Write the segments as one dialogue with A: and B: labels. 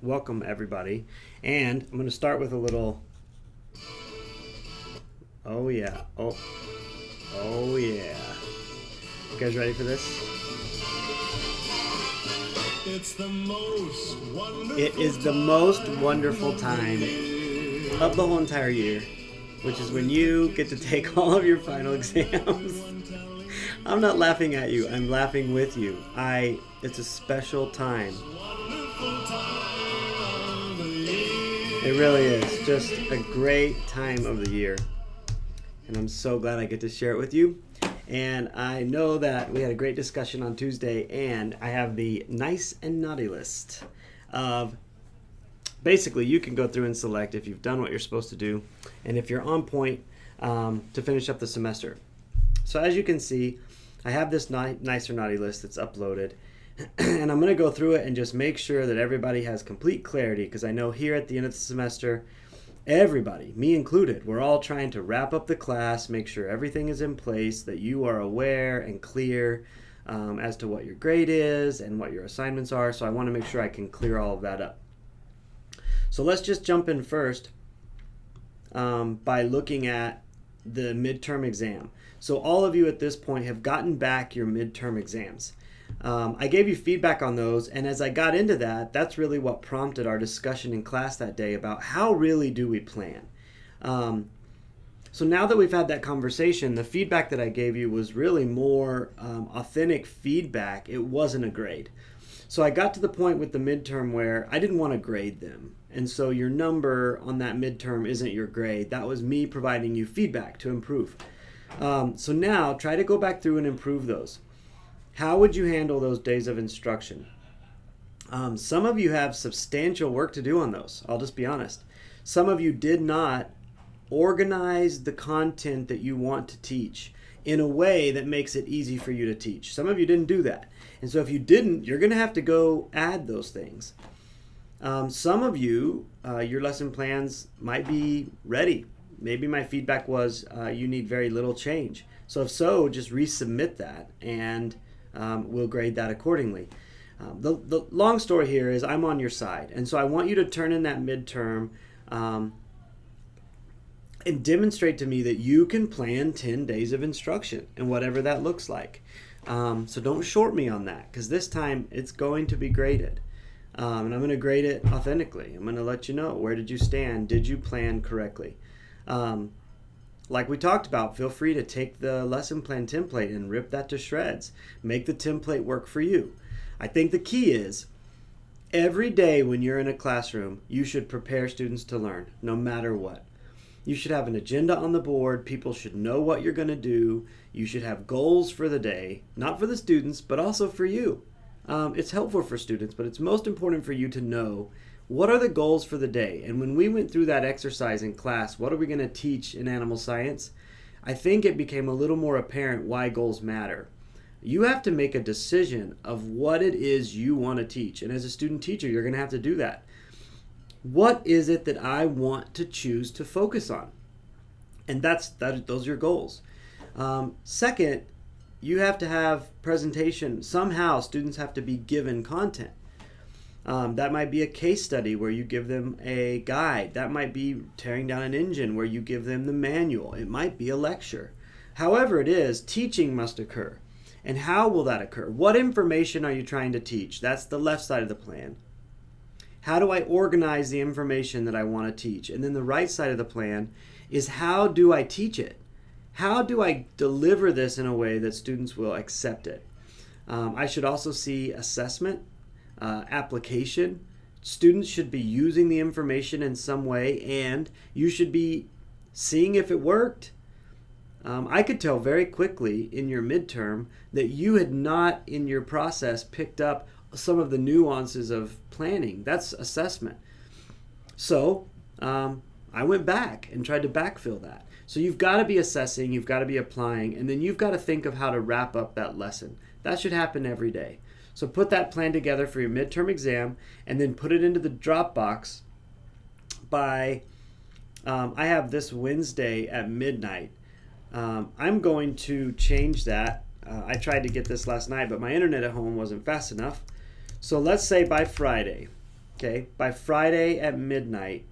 A: welcome everybody. And I'm going to start with a little. Oh yeah. Oh yeah. You guys ready for this?
B: It's the most wonderful.
A: It is the most wonderful time of the whole entire year, which is when you get to take all of your final exams. I'm not laughing at you. I'm laughing with you. It's a special time. It really is just a great time of the year. And I'm so glad I get to share it with you. And I know that we had a great discussion on Tuesday, and I have the nice and naughty list of basically you can go through and select if you've done what you're supposed to do and if you're on point to finish up the semester. So as you can see, I have this nice or naughty list that's uploaded. And I'm going to go through it and just make sure that everybody has complete clarity, because I know here at the end of the semester, everybody, me included, we're all trying to wrap up the class, make sure everything is in place, that you are aware and clear as to what your grade is and what your assignments are. So I want to make sure I can clear all of that up. So let's just jump in first by looking at the midterm exam. So all of you at this point have gotten back your midterm exams. I gave you feedback on those, and as I got into that, that's really what prompted our discussion in class that day about how really do we plan. So now that we've had that conversation, the feedback that I gave you was really more authentic feedback. It wasn't a grade. So I got to the point with the midterm where I didn't want to grade them. And so your number on that midterm isn't your grade. That was me providing you feedback to improve. So now try to go back through and improve those. How would you handle those days of instruction? Some of you have substantial work to do on those. I'll just be honest. Some of you did not organize the content that you want to teach in a way that makes it easy for you to teach. Some of you didn't do that. And so if you didn't, you're going to have to go add those things. Some of you, your lesson plans might be ready. Maybe my feedback was you need very little change. So if so, just resubmit that and we'll grade that accordingly. The long story here is I'm on your side. And so I want you to turn in that midterm and demonstrate to me that you can plan 10 days of instruction and whatever that looks like. So don't short me on that, because this time it's going to be graded. And I'm going to grade it authentically. I'm going to let you know, where did you stand? Did you plan correctly? Like we talked about, feel free to take the lesson plan template and rip that to shreds. Make the template work for you. I think the key is every day when you're in a classroom, you should prepare students to learn, no matter what. You should have an agenda on the board. People should know what you're going to do. You should have goals for the day, not for the students, but also for you. It's helpful for students, but it's most important for you to know what are the goals for the day. And when we went through that exercise in class, what are we going to teach in animal science? I think it became a little more apparent why goals matter. You have to make a decision of what it is you want to teach. And as a student teacher, you're going to have to do that. What is it that I want to choose to focus on? And those are your goals. Second, you have to have presentation. Somehow students have to be given content. That might be a case study where you give them a guide. That might be tearing down an engine where you give them the manual. It might be a lecture. However it is, teaching must occur. And how will that occur? What information are you trying to teach? That's the left side of the plan. How do I organize the information that I want to teach? And then the right side of the plan is, how do I teach it? How do I deliver this in a way that students will accept it? I should also see assessment. Application. Students should be using the information in some way, and you should be seeing if it worked. I could tell very quickly in your midterm that you had not in your process picked up some of the nuances of planning. That's assessment. So I went back and tried to backfill that. So you've got to be assessing, you've got to be applying, and then you've got to think of how to wrap up that lesson. That should happen every day. So put that plan together for your midterm exam and then put it into the Dropbox by, I have this Wednesday at midnight. I'm going to change that. I tried to get this last night, but my internet at home wasn't fast enough. So let's say by Friday. Okay, by Friday at midnight,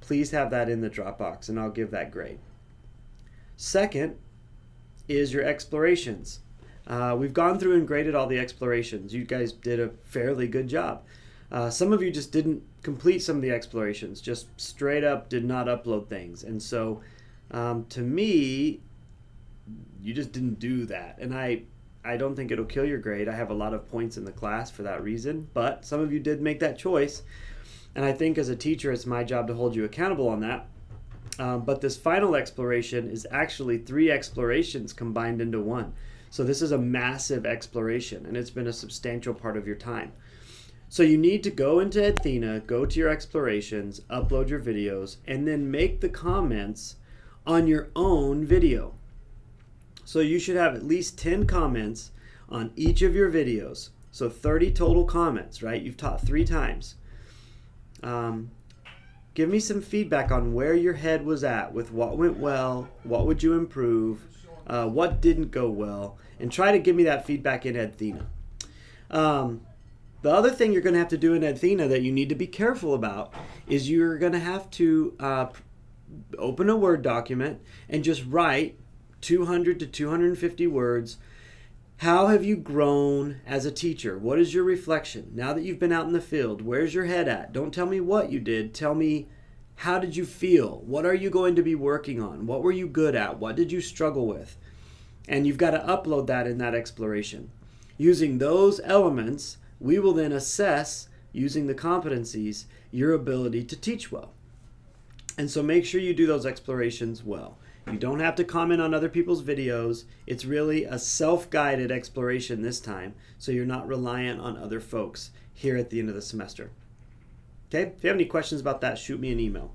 A: please have that in the Dropbox and I'll give that grade. Second is your explorations. We've gone through and graded all the explorations. You guys did a fairly good job. Some of you just didn't complete some of the explorations, just straight up did not upload things. And so to me, you just didn't do that. And I don't think it'll kill your grade. I have a lot of points in the class for that reason, but some of you did make that choice. And I think as a teacher, it's my job to hold you accountable on that. But this final exploration is actually 3 explorations combined into one. So this is a massive exploration, and it's been a substantial part of your time. So you need to go into Athena, go to your explorations, upload your videos, and then make the comments on your own video. So you should have at least 10 comments on each of your videos. So 30 total comments, right? You've taught 3 times. Give me some feedback on where your head was at with what went well, what would you improve, what didn't go well, and try to give me that feedback in Athena. The other thing you're going to have to do in Athena that you need to be careful about is you're going to have to open a Word document and just write 200 to 250 words. How have you grown as a teacher? What is your reflection? Now that you've been out in the field, where's your head at? Don't tell me what you did. Tell me, how did you feel? What are you going to be working on? What were you good at? What did you struggle with? And you've got to upload that in that exploration. Using those elements, we will then assess, using the competencies, your ability to teach well. And so make sure you do those explorations well. You don't have to comment on other people's videos. It's really a self-guided exploration this time, so you're not reliant on other folks here at the end of the semester. Okay? If you have any questions about that, shoot me an email.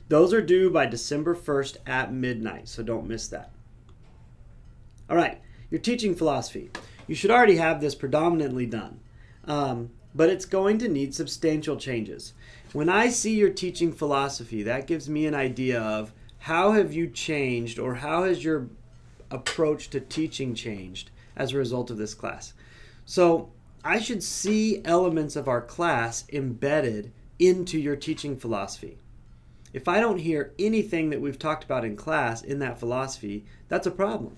A: Those are due by December 1st at midnight, so don't miss that. All right, your teaching philosophy. You should already have this predominantly done, but it's going to need substantial changes. When I see your teaching philosophy, that gives me an idea of how have you changed, or how has your approach to teaching changed as a result of this class. So I should see elements of our class embedded into your teaching philosophy. If I don't hear anything that we've talked about in class in that philosophy, that's a problem.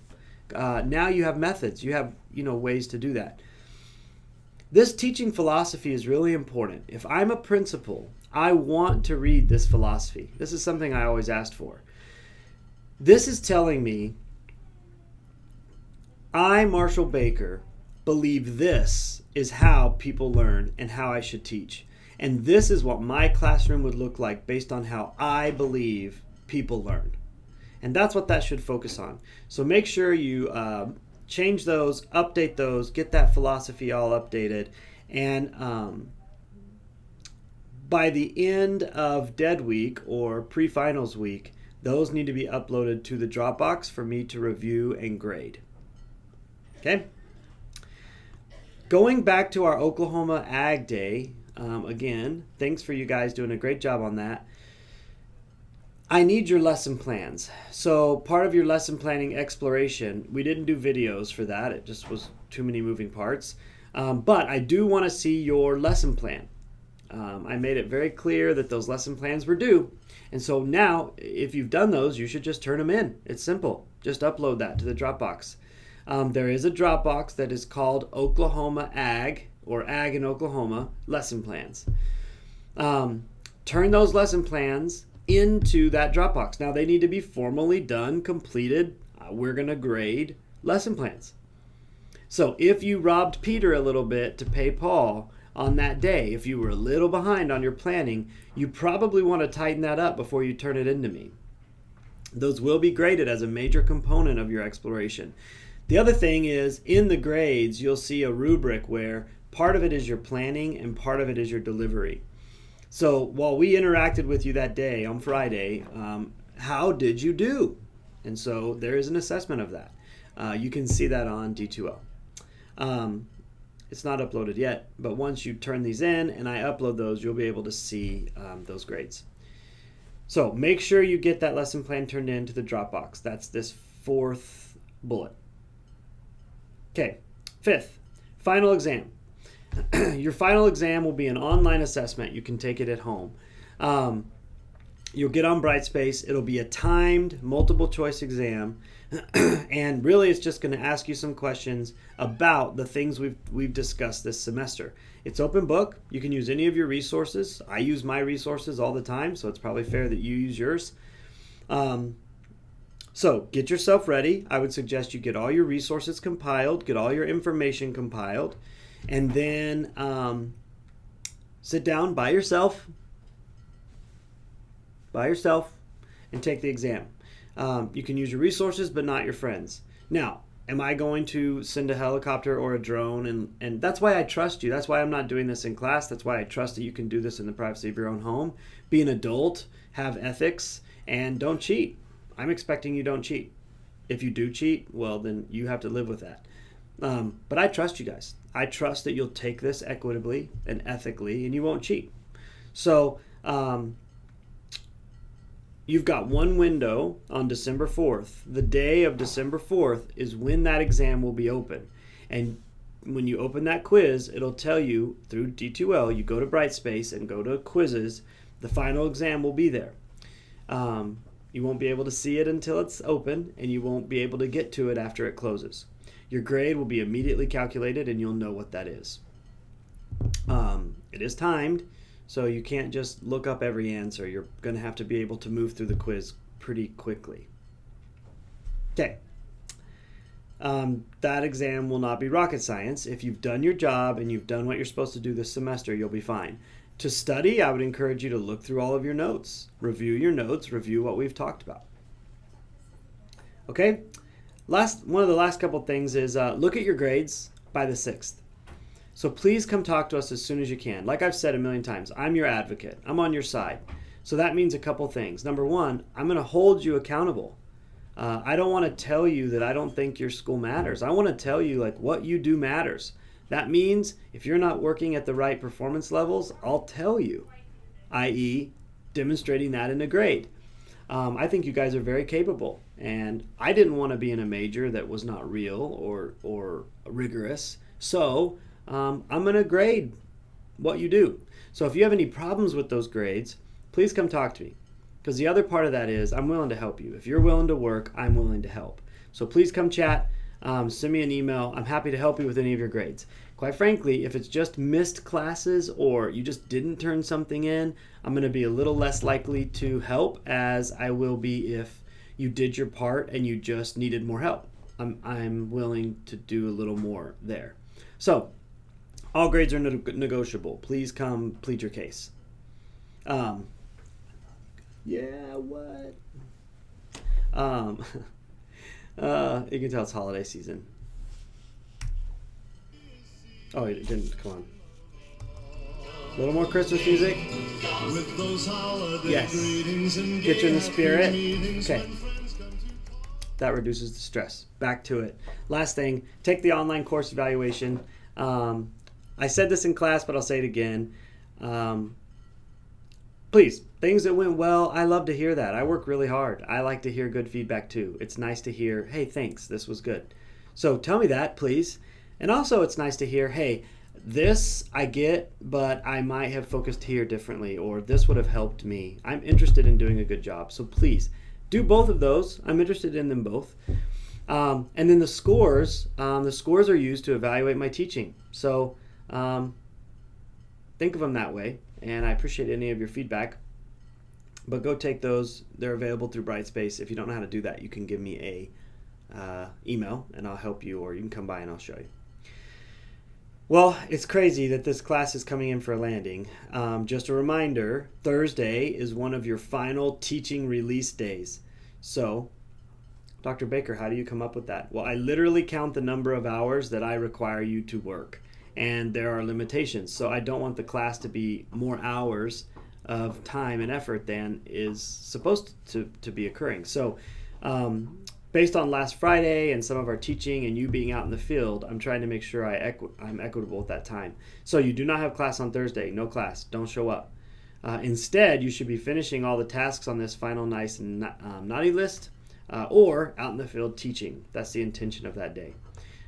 A: Now you have methods, you have ways to do that. This teaching philosophy is really important. If I'm a principal, I want to read this philosophy. This is something I always asked for. This is telling me, I, Marshall Baker, believe this is how people learn and how I should teach. And this is what my classroom would look like based on how I believe people learn. And that's what that should focus on. So make sure you change those, update those, get that philosophy all updated. And by the end of dead week or pre-finals week, those need to be uploaded to the Dropbox for me to review and grade. Okay? Going back to our Oklahoma Ag Day, again, thanks for you guys doing a great job on that. I need your lesson plans. So part of your lesson planning exploration, we didn't do videos for that. It just was too many moving parts. But I do want to see your lesson plan. I made it very clear that those lesson plans were due. And so now, if you've done those, you should just turn them in. It's simple. Just upload that to the Dropbox. There is a Dropbox that is called Oklahoma Ag, or Ag in Oklahoma, lesson plans. Turn those lesson plans into that Dropbox. Now, they need to be formally done, completed. We're going to grade lesson plans. So if you robbed Peter a little bit to pay Paul on that day, if you were a little behind on your planning, you probably want to tighten that up before you turn it into me. Those will be graded as a major component of your exploration. The other thing is, in the grades, you'll see a rubric where part of it is your planning and part of it is your delivery. So while we interacted with you that day on Friday, how did you do? And so there is an assessment of that. You can see that on D2L. It's not uploaded yet, but once you turn these in and I upload those, you'll be able to see those grades. So make sure you get that lesson plan turned into the Dropbox. That's this 4th bullet. Okay, 5th, final exam. Your final exam will be an online assessment. You can take it at home. You'll get on Brightspace. It'll be a timed multiple choice exam. And really it's just going to ask you some questions about the things we've discussed this semester. It's open book. You can use any of your resources. I use my resources all the time, so it's probably fair that you use yours. So get yourself ready. I would suggest you get all your resources compiled, get all your information compiled, and then sit down by yourself and take the exam. You can use your resources, but not your friends. Now, am I going to send a helicopter or a drone? And that's why I trust you. That's why I'm not doing this in class. That's why I trust that you can do this in the privacy of your own home. Be an adult, have ethics, and don't cheat. I'm expecting you don't cheat. If you do cheat, well, then you have to live with that. But I trust you guys. I trust that you'll take this equitably and ethically, and you won't cheat. So, you've got one window on December 4th. The day of December 4th is when that exam will be open. And when you open that quiz, it'll tell you through D2L, you go to Brightspace and go to quizzes, the final exam will be there. You won't be able to see it until it's open, and you won't be able to get to it after it closes. Your grade will be immediately calculated, and you'll know what that is. It is timed. So you can't just look up every answer. You're going to have to be able to move through the quiz pretty quickly. Okay. That exam will not be rocket science. If you've done your job and you've done what you're supposed to do this semester, you'll be fine. To study, I would encourage you to look through all of your notes. Review your notes. Review what we've talked about. Okay? One of the last couple things is look at your grades by the 6th. So please come talk to us as soon as you can. Like I've said a million times, I'm your advocate. I'm on your side. So that means a couple things. Number one, I'm going to hold you accountable. I don't want to tell you that I don't think your school matters. I want to tell you like what you do matters. That means if you're not working at the right performance levels, I'll tell you, i.e. demonstrating that in a grade. I think you guys are very capable, and I didn't want to be in a major that was not real or rigorous. So I'm going to grade what you do. So if you have any problems with those grades, please come talk to me. Because the other part of that is I'm willing to help you. If you're willing to work, I'm willing to help. So please come chat. Send me an email. I'm happy to help you with any of your grades. Quite frankly, if it's just missed classes or you just didn't turn something in, I'm going to be a little less likely to help as I will be if you did your part and you just needed more help. I'm willing to do a little more there. So all grades are negotiable. Please come plead your case. Yeah, what? You can tell it's holiday season. Oh, it didn't. Come on. A little more Christmas music.
B: With those holiday
A: Yes.
B: greetings and
A: Get you in the
B: gay
A: spirit.
B: happy meetings
A: Okay.
B: when friends come to
A: That reduces the stress. Back to it. Last thing, take the online course evaluation. I said this in class, but I'll say it again. Please, things that went well, I love to hear that. I work really hard. I like to hear good feedback too. It's nice to hear, hey, thanks, this was good. So tell me that, please. And also it's nice to hear, hey, this I get, but I might have focused here differently, or this would have helped me. I'm interested in doing a good job. So please do both of those. I'm interested in them both. And then the scores are used to evaluate my teaching. So think of them that way. And I appreciate any of your feedback. But go take those. They're available through Brightspace. If you don't know how to do that, you can give me a email and I'll help you, or you can come by and I'll show you. Well, it's crazy that this class is coming in for a landing. Just a reminder, Thursday is one of your final teaching release days. So, Dr. Baker, how do you come up with that? Well, I literally count the number of hours that I require you to work. And there are limitations. So I don't want the class to be more hours of time and effort than is supposed to be occurring. So based on last Friday and some of our teaching and you being out in the field, I'm trying to make sure I'm equitable at that time. So you do not have class on Thursday. No class. Don't show up. Instead, you should be finishing all the tasks on this final nice and naughty list or out in the field teaching. That's the intention of that day.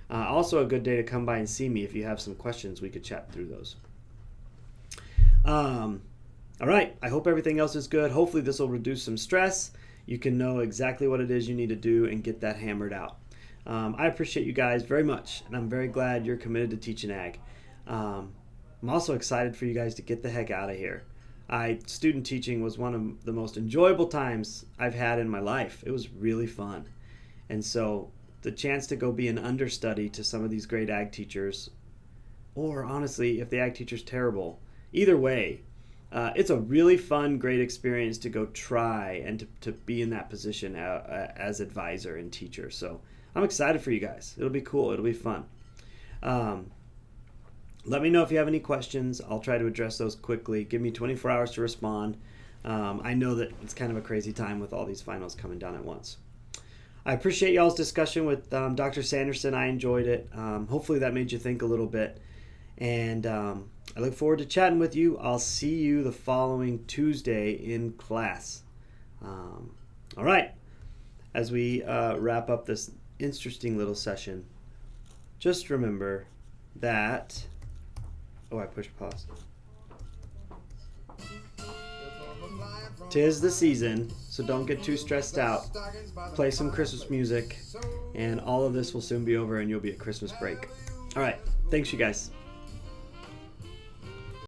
A: Also a good day to come by and see me. If you have some questions, we could chat through those. All right, I hope everything else is good. Hopefully this will reduce some stress. You can know exactly what it is you need to do and get that hammered out. I appreciate you guys very much, and I'm very glad you're committed to teaching ag. I'm also excited for you guys to get the heck out of here. Student teaching was one of the most enjoyable times I've had in my life. It was really fun. And so the chance to go be an understudy to some of these great ag teachers, or honestly, if the ag teacher's terrible, either way, it's a really fun, great experience to go try and to be in that position as advisor and teacher. So I'm excited for you guys. It'll be cool. It'll be fun. Let me know if you have any questions. I'll try to address those quickly. Give me 24 hours to respond. I know that it's kind of a crazy time with all these finals coming down at once. I appreciate y'all's discussion with Dr. Sanderson. I enjoyed it. Hopefully that made you think a little bit. And I look forward to chatting with you. I'll see you the following Tuesday in class. All right. As we wrap up this interesting little session, just remember that... Oh, I pushed pause. 'Tis the season, so don't get too stressed out. Play some Christmas music, and all of this will soon be over, and you'll be at Christmas break. All right. Thanks, you guys.